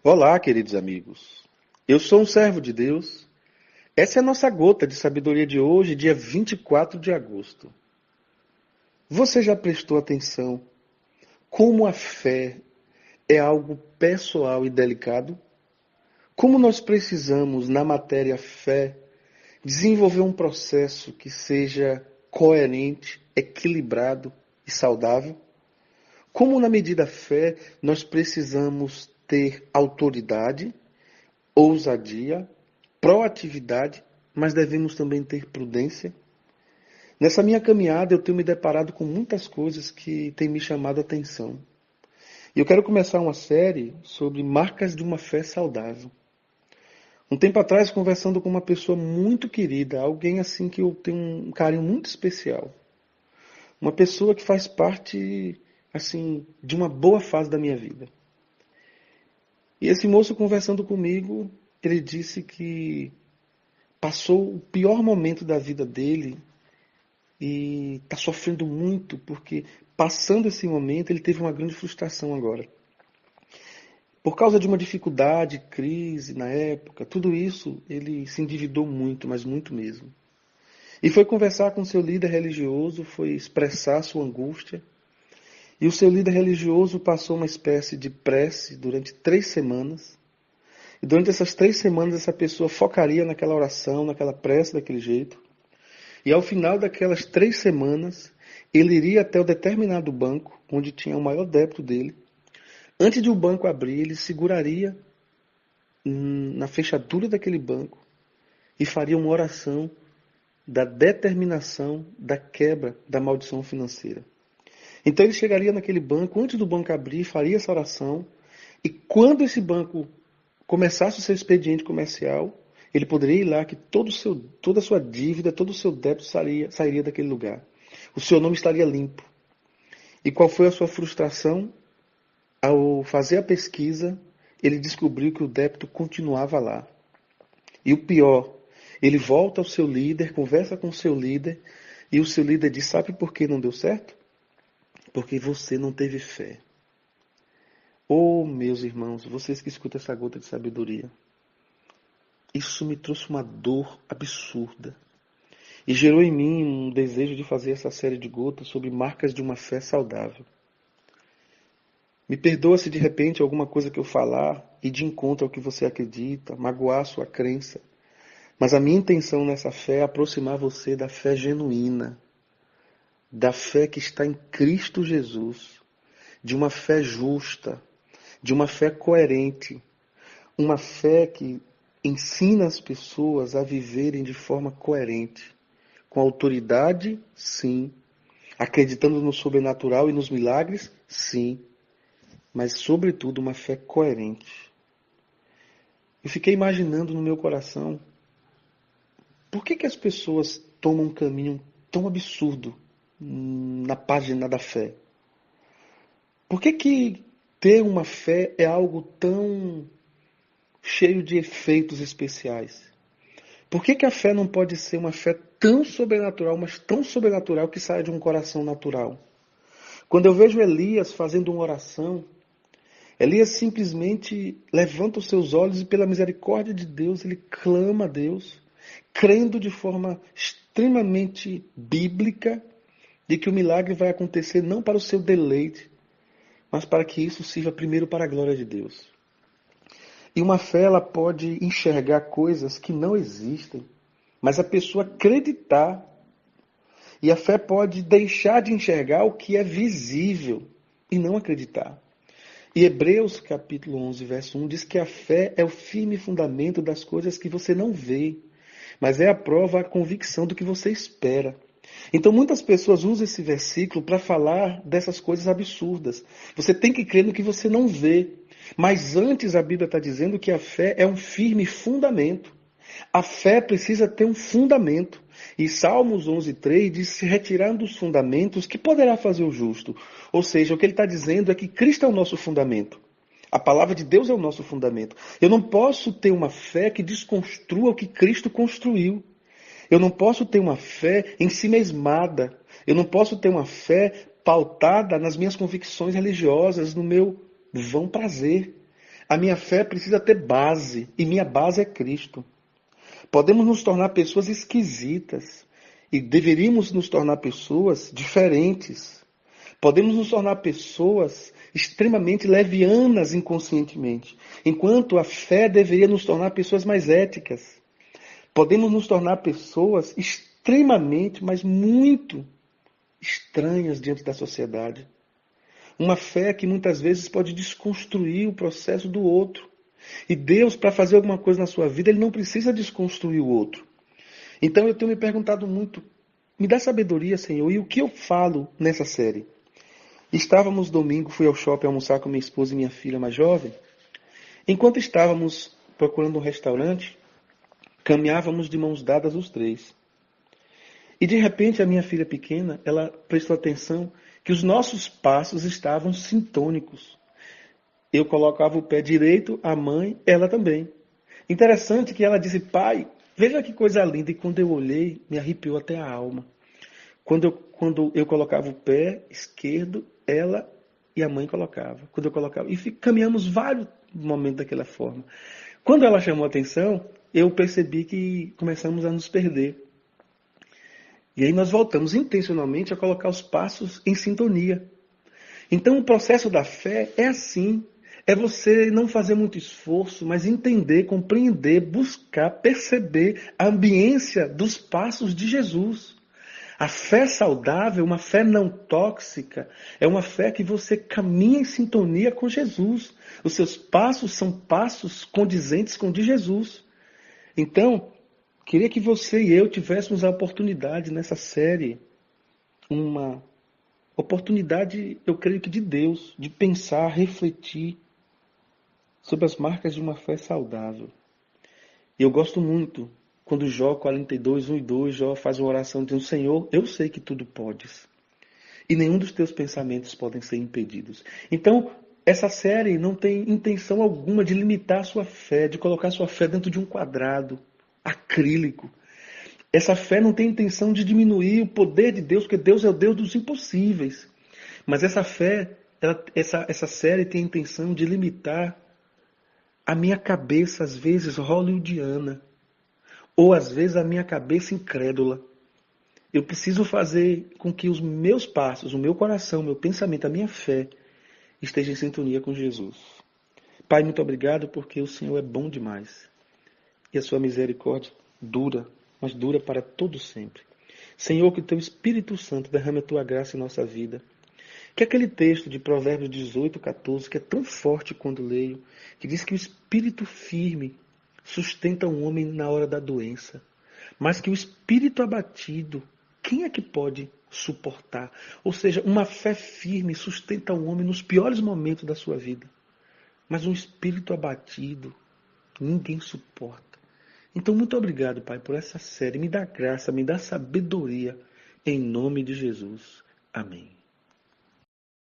Olá, queridos amigos. Eu sou um servo de Deus. Essa é a nossa gota de sabedoria de hoje, dia 24 de agosto. Você já prestou atenção como a fé é algo pessoal e delicado? Como nós precisamos, na matéria fé, desenvolver um processo que seja coerente, equilibrado e saudável? Como, na medida fé, nós precisamos ter autoridade, ousadia, proatividade, mas devemos também ter prudência. Nessa minha caminhada eu tenho me deparado com muitas coisas que têm me chamado a atenção. E eu quero começar uma série sobre marcas de uma fé saudável. Um tempo atrás, conversando com uma pessoa muito querida, alguém assim que eu tenho um carinho muito especial. Uma pessoa que faz parte, assim, de uma boa fase da minha vida. E esse moço conversando comigo, ele disse que passou o pior momento da vida dele e está sofrendo muito porque, passando esse momento, ele teve uma grande frustração agora. Por causa de uma dificuldade, crise na época, tudo isso, ele se endividou muito, mas muito mesmo. E foi conversar com seu líder religioso, foi expressar sua angústia. E o seu líder religioso passou uma espécie de prece durante 3 semanas. E durante essas 3 semanas, essa pessoa focaria naquela oração, naquela prece daquele jeito. E ao final daquelas 3 semanas, ele iria até o determinado banco, onde tinha o maior débito dele. Antes de o banco abrir, ele seguraria na fechadura daquele banco e faria uma oração da determinação da quebra da maldição financeira. Então ele chegaria naquele banco, antes do banco abrir, faria essa oração, e quando esse banco começasse o seu expediente comercial, ele poderia ir lá que toda a sua dívida, todo o seu débito sairia daquele lugar. O seu nome estaria limpo. E qual foi a sua frustração? Ao fazer a pesquisa, ele descobriu que o débito continuava lá. E o pior, ele volta ao seu líder, conversa com o seu líder, e o seu líder diz, sabe por que não deu certo? Porque você não teve fé. Oh, meus irmãos, vocês que escutam essa gota de sabedoria, isso me trouxe uma dor absurda. E gerou em mim um desejo de fazer essa série de gotas sobre marcas de uma fé saudável. Me perdoa se de repente alguma coisa que eu falar e de encontro ao que você acredita, magoar a sua crença. Mas a minha intenção nessa fé é aproximar você da fé genuína, da fé que está em Cristo Jesus, de uma fé justa, de uma fé coerente, uma fé que ensina as pessoas a viverem de forma coerente, com autoridade, sim, acreditando no sobrenatural e nos milagres, sim, mas sobretudo uma fé coerente. Eu fiquei imaginando no meu coração, por que as pessoas tomam um caminho tão absurdo na página da fé? Por que ter uma fé é algo tão cheio de efeitos especiais? Por que a fé não pode ser uma fé tão sobrenatural, mas tão sobrenatural que saia de um coração natural? Quando eu vejo Elias fazendo uma oração, Elias simplesmente levanta os seus olhos e pela misericórdia de Deus, ele clama a Deus, crendo de forma extremamente bíblica de que o milagre vai acontecer não para o seu deleite, mas para que isso sirva primeiro para a glória de Deus. E uma fé, ela pode enxergar coisas que não existem, mas a pessoa acreditar. E a fé pode deixar de enxergar o que é visível e não acreditar. E Hebreus capítulo 11, verso 1 diz que a fé é o firme fundamento das coisas que você não vê, mas é a prova, a convicção do que você espera. Então muitas pessoas usam esse versículo para falar dessas coisas absurdas. Você tem que crer no que você não vê. Mas antes a Bíblia está dizendo que a fé é um firme fundamento. A fé precisa ter um fundamento. E Salmos 11,3 diz, se retirando dos fundamentos, que poderá fazer o justo? Ou seja, o que ele está dizendo é que Cristo é o nosso fundamento. A palavra de Deus é o nosso fundamento. Eu não posso ter uma fé que desconstrua o que Cristo construiu. Eu não posso ter uma fé em si mesmada. Eu não posso ter uma fé pautada nas minhas convicções religiosas, no meu vão prazer. A minha fé precisa ter base, e minha base é Cristo. Podemos nos tornar pessoas esquisitas, e deveríamos nos tornar pessoas diferentes. Podemos nos tornar pessoas extremamente levianas inconscientemente, enquanto a fé deveria nos tornar pessoas mais éticas. Podemos nos tornar pessoas extremamente, mas muito estranhas diante da sociedade. Uma fé que muitas vezes pode desconstruir o processo do outro. E Deus, para fazer alguma coisa na sua vida, Ele não precisa desconstruir o outro. Então eu tenho me perguntado muito, me dá sabedoria, Senhor, e o que eu falo nessa série? Estávamos domingo, fui ao shopping almoçar com minha esposa e minha filha mais jovem. Enquanto estávamos procurando um restaurante, caminhávamos de mãos dadas os três. E de repente a minha filha pequena, ela prestou atenção que os nossos passos estavam sintônicos. Eu colocava o pé direito, a mãe, ela também. Interessante que ela disse, pai, veja que coisa linda. E quando eu olhei, me arrepiou até a alma. Quando eu colocava o pé esquerdo, ela e a mãe colocava. Quando eu colocava, e caminhamos vários momentos daquela forma. Quando ela chamou a atenção, eu percebi que começamos a nos perder. E aí nós voltamos intencionalmente a colocar os passos em sintonia. Então o processo da fé é assim. É você não fazer muito esforço, mas entender, compreender, buscar, perceber a ambiência dos passos de Jesus. A fé saudável, uma fé não tóxica, é uma fé que você caminha em sintonia com Jesus. Os seus passos são passos condizentes com o de Jesus. Então, queria que você e eu tivéssemos a oportunidade nessa série, uma oportunidade, eu creio que de Deus, de pensar, refletir sobre as marcas de uma fé saudável. E eu gosto muito quando Jó 42, 1 e 2, Jó faz uma oração dizendo, Senhor, eu sei que tudo podes. E nenhum dos teus pensamentos podem ser impedidos. Então, essa série não tem intenção alguma de limitar a sua fé, de colocar a sua fé dentro de um quadrado acrílico. Essa fé não tem intenção de diminuir o poder de Deus, porque Deus é o Deus dos impossíveis. Mas essa fé, essa série tem a intenção de limitar a minha cabeça, às vezes, hollywoodiana. Ou, às vezes, a minha cabeça incrédula. Eu preciso fazer com que os meus passos, o meu coração, o meu pensamento, a minha fé, esteja em sintonia com Jesus. Pai, muito obrigado porque o Senhor é bom demais. E a sua misericórdia dura, mas dura para todo sempre. Senhor, que o teu Espírito Santo derrame a tua graça em nossa vida. Que aquele texto de Provérbios 18, 14, que é tão forte quando leio, que diz que o espírito firme sustenta um homem na hora da doença, mas que o espírito abatido, quem é que pode suportar? Ou seja, uma fé firme sustenta um homem nos piores momentos da sua vida, mas um espírito abatido, ninguém suporta. Então, muito obrigado, Pai, por essa série. Me dá graça, me dá sabedoria, em nome de Jesus. Amém.